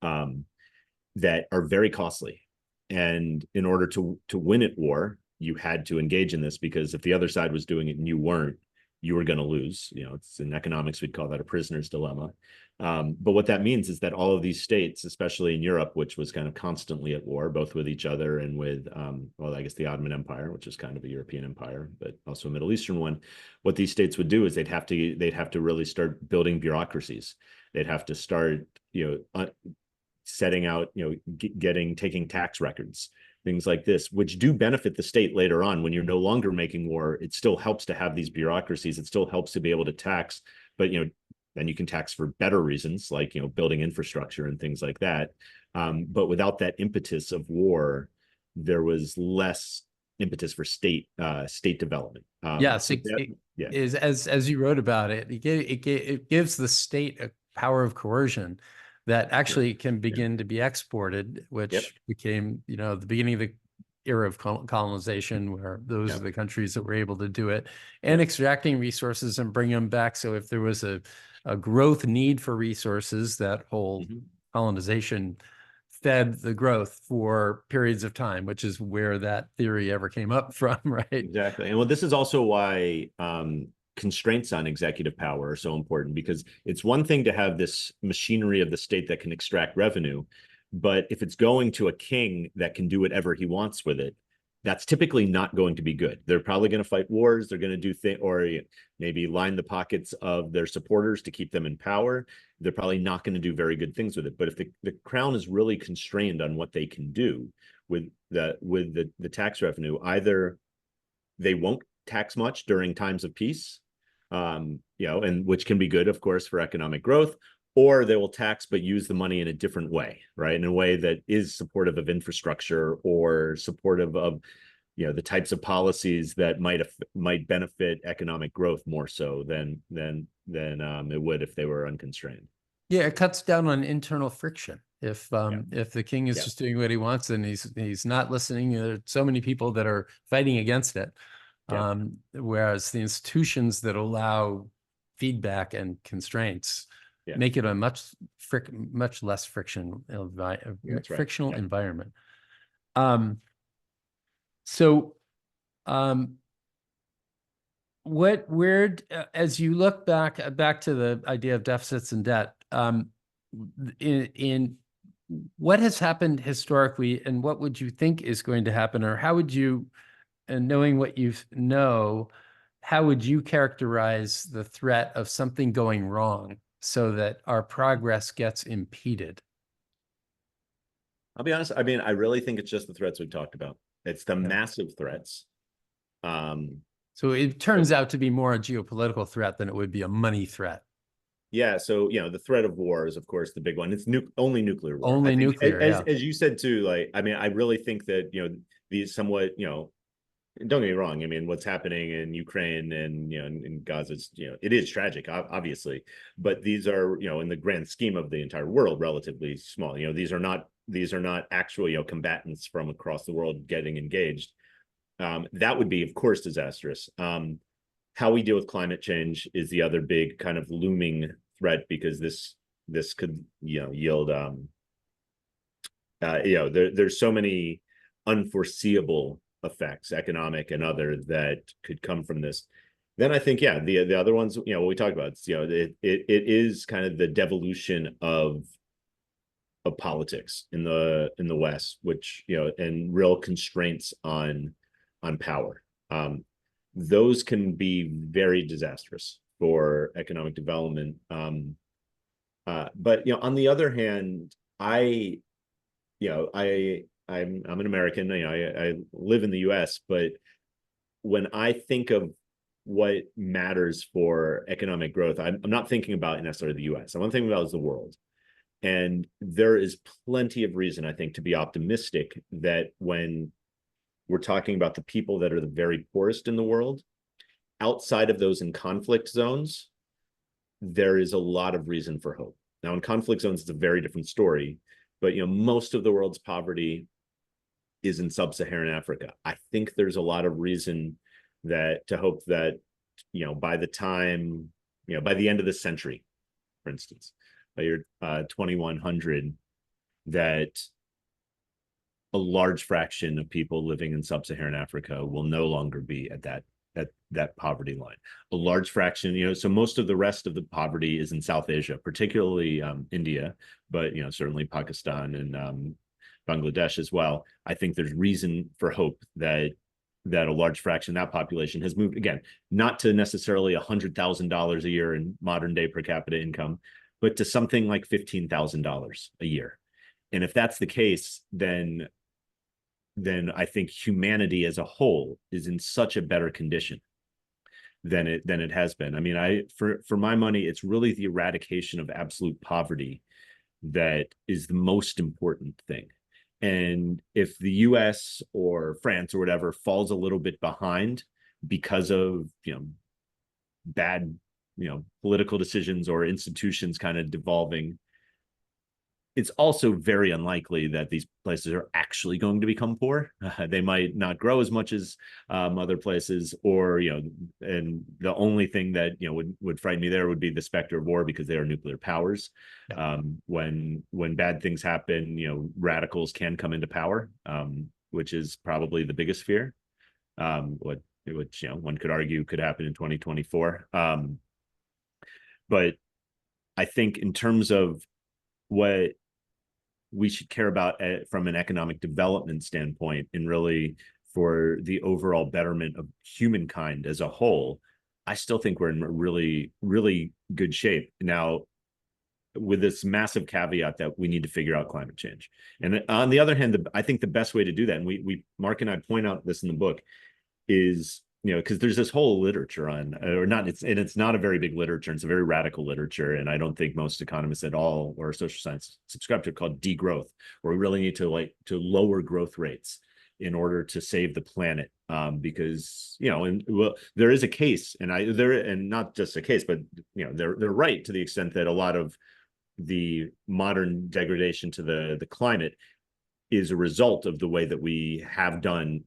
that are very costly. And in order to win at war, you had to engage in this, because if the other side was doing it and you weren't, you were going to lose. It's in economics, we'd call that a prisoner's dilemma. But what that means is that all of these states, especially in Europe, which was kind of constantly at war, both with each other and with, I guess the Ottoman Empire, which is kind of a European empire, but also a Middle Eastern one. What these states would do is they'd have to really start building bureaucracies. They'd have to start, setting out, taking tax records, things like this, which do benefit the state later on. When you're no longer making war, it still helps to have these bureaucracies. It still helps to be able to tax, but then you can tax for better reasons, like building infrastructure and things like that. But without that impetus of war, there was less impetus for state development. Yes, is as you wrote about it, it gives the state a power of coercion that actually can begin to be exported, which became, the beginning of the era of colonization, where those are the countries that were able to do it, and extracting resources and bring them back. So if there was a growth need for resources, that whole colonization fed the growth for periods of time, which is where that theory ever came up from, right? Exactly. And well, this is also why constraints on executive power are so important, because it's one thing to have this machinery of the state that can extract revenue, but if it's going to a king that can do whatever he wants with it, that's typically not going to be good. They're probably going to fight wars. They're going to do things, or maybe line the pockets of their supporters to keep them in power. They're probably not going to do very good things with it. But if the crown is really constrained on what they can do with the tax revenue, either they won't tax much during times of peace, and which can be good, of course, for economic growth, or they will tax but use the money in a different way, right? In a way that is supportive of infrastructure, or supportive of, the types of policies that might benefit economic growth more so than it would if they were unconstrained. Yeah, it cuts down on internal friction. If the king is just doing what he wants and he's not listening, there are so many people that are fighting against it. Whereas the institutions that allow feedback and constraints make it a much less frictional environment. As you look back to the idea of deficits and debt, in what has happened historically, and what would you think is going to happen, or how would you, and knowing what you know, how would you characterize the threat of something going wrong so that our progress gets impeded? I'll be honest. I mean, I really think it's just the threats we've talked about. It's the massive threats. So it turns out to be more a geopolitical threat than it would be a money threat. Yeah. So, the threat of war is, of course, the big one. It's only nuclear war. Only nuclear. As you said too, I really think that, these somewhat, don't get me wrong. I mean, what's happening in Ukraine and, in Gaza, it is tragic, obviously, but these are, in the grand scheme of the entire world, relatively small. These are not actual, combatants from across the world getting engaged. That would be, of course, disastrous. How we deal with climate change is the other big kind of looming threat, because this could, yield, there's so many unforeseeable effects, economic and other, that could come from this. Then I think, the other ones, what we talked about, it is kind of the devolution of politics in the West, which, and real constraints on power. Those can be very disastrous for economic development. But on the other hand, I'm an American. I live in the U.S., but when I think of what matters for economic growth, I'm not thinking about necessarily the U.S. I'm thinking about is the world. And there is plenty of reason, I think, to be optimistic that when we're talking about the people that are the very poorest in the world, outside of those in conflict zones, there is a lot of reason for hope. Now, in conflict zones, it's a very different story, but most of the world's poverty is in sub-Saharan Africa. I think there's a lot of reason to hope that, by the time, by the end of the century, for instance, by year 2100, that a large fraction of people living in sub-Saharan Africa will no longer be at that poverty line. A large fraction, so most of the rest of the poverty is in South Asia, particularly India, but certainly Pakistan and Bangladesh as well. I think there's reason for hope that a large fraction of that population has moved, again, not to necessarily $100,000 a year in modern day per capita income, but to something like $15,000 a year. And if that's the case, then I think humanity as a whole is in such a better condition than it has been. I mean, for my money, it's really the eradication of absolute poverty that is the most important thing. And if the US or France or whatever falls a little bit behind because of bad political decisions or institutions kind of devolving, it's also very unlikely that these places are actually going to become poor. They might not grow as much as other places, or and the only thing that would frighten me there would be the specter of war, because they are nuclear powers. Yeah. When bad things happen, radicals can come into power, which is probably the biggest fear. Which one could argue could happen in 2024. But I think in terms of what we should care about from an economic development standpoint, and really for the overall betterment of humankind as a whole, I still think we're in really, really good shape. Now, with this massive caveat that we need to figure out climate change. And on the other hand, I think the best way to do that, and Mark and I point out this in the book, is because there's this whole literature on, or not, it's not a very big literature, it's a very radical literature, and I don't think most economists at all or social science subscribe to it, called degrowth, where we really need to lower growth rates in order to save the planet, because there is a case, and not just a case, but they're right to the extent that a lot of the modern degradation to the climate is a result of the way that we have done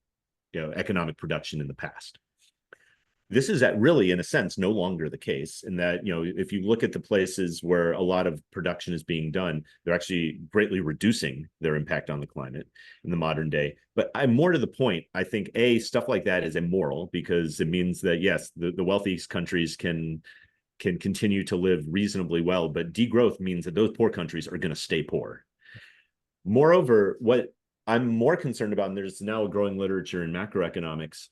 economic production in the past. This is really, in a sense, no longer the case, in that, if you look at the places where a lot of production is being done, they're actually greatly reducing their impact on the climate in the modern day. But I'm more to the point, I think, stuff like that is immoral, because it means that, yes, the wealthiest countries can continue to live reasonably well, but degrowth means that those poor countries are going to stay poor. Moreover, what I'm more concerned about, and there's now a growing literature in macroeconomics,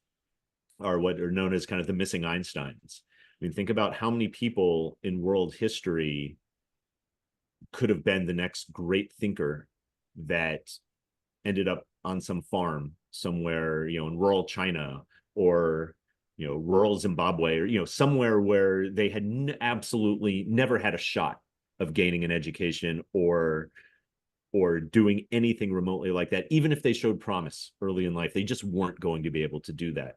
are what are known as kind of the missing Einsteins. I mean, think about how many people in world history could have been the next great thinker that ended up on some farm somewhere, in rural China, or rural Zimbabwe, or somewhere where they had absolutely never had a shot of gaining an education or doing anything remotely like that. Even if they showed promise early in life, they just weren't going to be able to do that.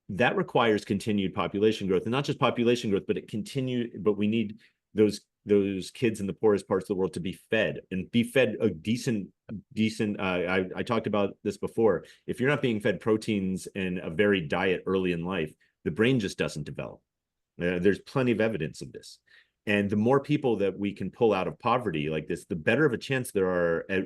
That requires continued population growth, and not just population growth, but we need those kids in the poorest parts of the world to be fed, and be fed a decent I talked about this before. If you're not being fed proteins and a varied diet early in life, the brain just doesn't develop. There's plenty of evidence of this. And the more people that we can pull out of poverty like this, the better of a chance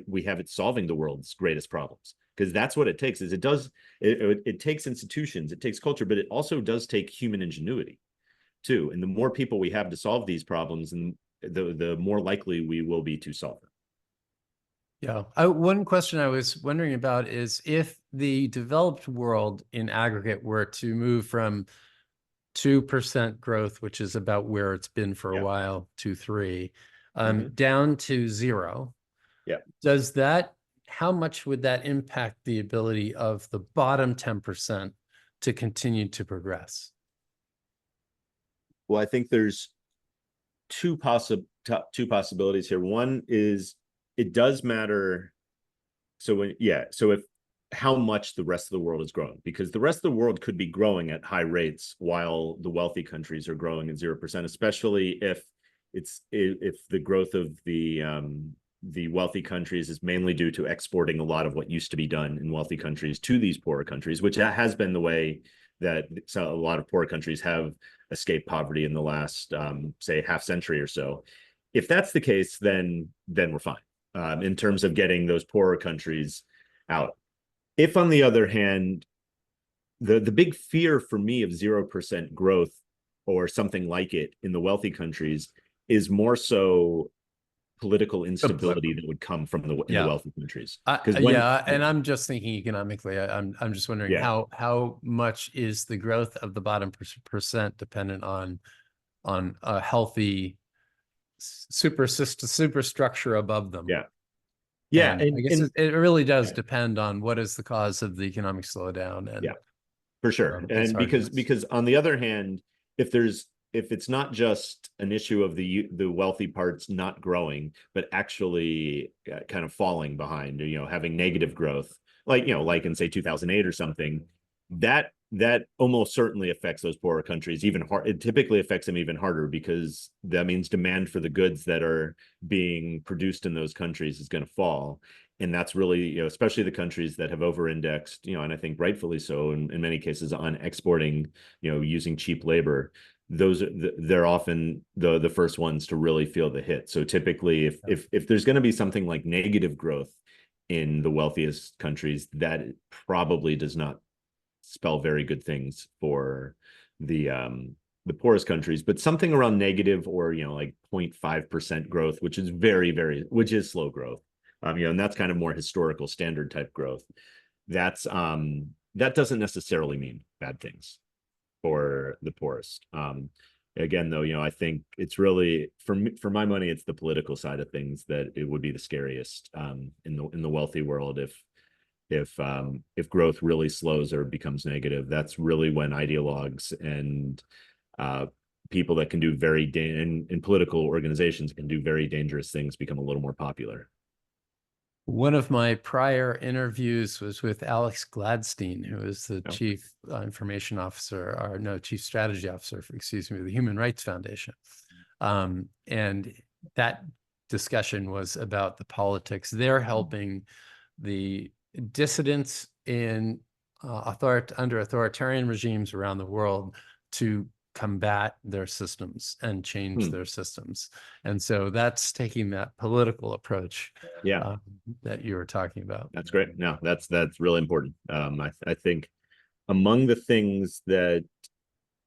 we have at solving the world's greatest problems. Because that's what it takes. It takes institutions, it takes culture, but it also does take human ingenuity too. And the more people we have to solve these problems, and the more likely we will be to solve them. Yeah. One question I was wondering about is, if the developed world in aggregate were to move from 2% growth, which is about where it's been for a while, to 3%, down to 0. Yeah. How much would that impact the ability of the bottom 10% to continue to progress? Well, I think there's two two possibilities here. One is it does matter. So if how much the rest of the world is growing, because the rest of the world could be growing at high rates while the wealthy countries are growing at 0%, especially if the growth of the wealthy countries is mainly due to exporting a lot of what used to be done in wealthy countries to these poorer countries, which has been the way that a lot of poor countries have escaped poverty in the last, say, half century or so. If that's the case, then we're fine in terms of getting those poorer countries out. If, on the other hand, the big fear for me of 0% growth or something like it in the wealthy countries is more so political instability that would come from in the wealthy countries. And I'm just thinking economically. I'm just wondering how much is the growth of the bottom percent dependent on a healthy superstructure above them. And I guess it really does depend on what is the cause of the economic slowdown. And for sure. And because on the other hand, if it's not just an issue of the wealthy parts not growing, but actually kind of falling behind, having negative growth, like in say 2008 or something, that almost certainly affects those poorer countries even hard. It typically affects them even harder because that means demand for the goods that are being produced in those countries is going to fall. And that's really, especially the countries that have over-indexed, and I think rightfully so in many cases on exporting, using cheap labor. They're often the first ones to really feel the hit. So typically if there's going to be something like negative growth in the wealthiest countries, that probably does not spell very good things for the poorest countries, but something around negative or like 0.5% growth, which is which is slow growth, and that's kind of more historical standard type growth. That doesn't necessarily mean bad things for the poorest. Again, though, I think it's really for my money, it's the political side of things that it would be the scariest in the wealthy world. If growth really slows or becomes negative, that's really when ideologues and people that can do in political organizations can do very dangerous things become a little more popular. One of my prior interviews was with Alex Gladstein, who is the chief information officer, or no, chief strategy officer, of the Human Rights Foundation. And that discussion was about the politics. They're helping the dissidents in under authoritarian regimes around the world to combat their systems and change their systems. And so that's taking that political approach that you were talking about. That's great. No, that's really important. I think among the things that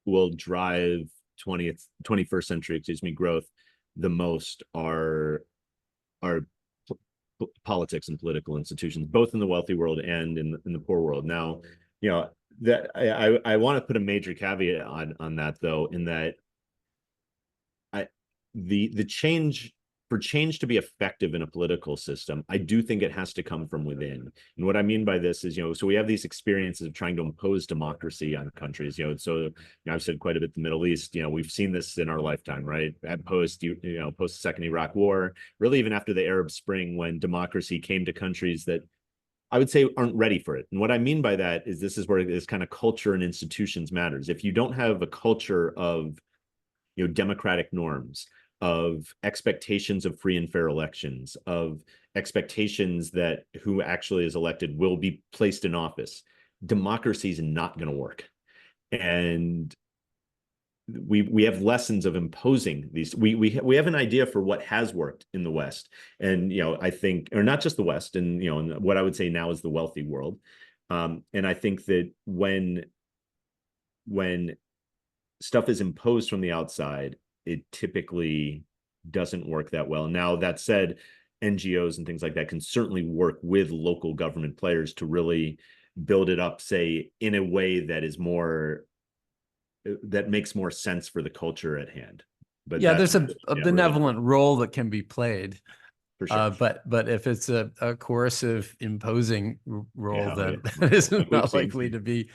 will drive 21st century, growth the most are politics and political institutions, both in the wealthy world and in the poor world. Now, that I want to put a major caveat on that, though, in that the change to be effective in a political system, I do think it has to come from within. And what I mean by this is, so we have these experiences of trying to impose democracy on countries, so I've said quite a bit the Middle East, we've seen this in our lifetime, right? Post the Second Iraq War, really even after the Arab Spring, when democracy came to countries that I would say aren't ready for it. And what I mean by that is this is where this kind of culture and institutions matters. If you don't have a culture of democratic norms, of expectations of free and fair elections, of expectations that who actually is elected will be placed in office, democracy is not going to work. And we have lessons of imposing these. We have an idea for what has worked in the West, and I think, or not just the West, and what I would say now is the wealthy world. And I think that when stuff is imposed from the outside, it typically doesn't work that well. Now, that said, NGOs and things like that can certainly work with local government players to really build it up, say, in a way that is that makes more sense for the culture at hand. But there's a benevolent role that can be played. For sure. But if it's a coercive, imposing role, then that isn't likely to be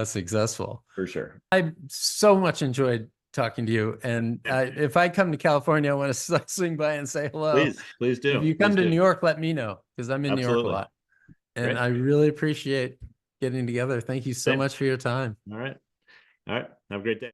successful. For sure. I so much enjoyed talking to you. And if I come to California, I want to swing by and say hello. Please do. If you come to New York, let me know, because I'm in New York a lot. And Great. I really appreciate getting together. Thank you so much for your time. All right. Have a great day.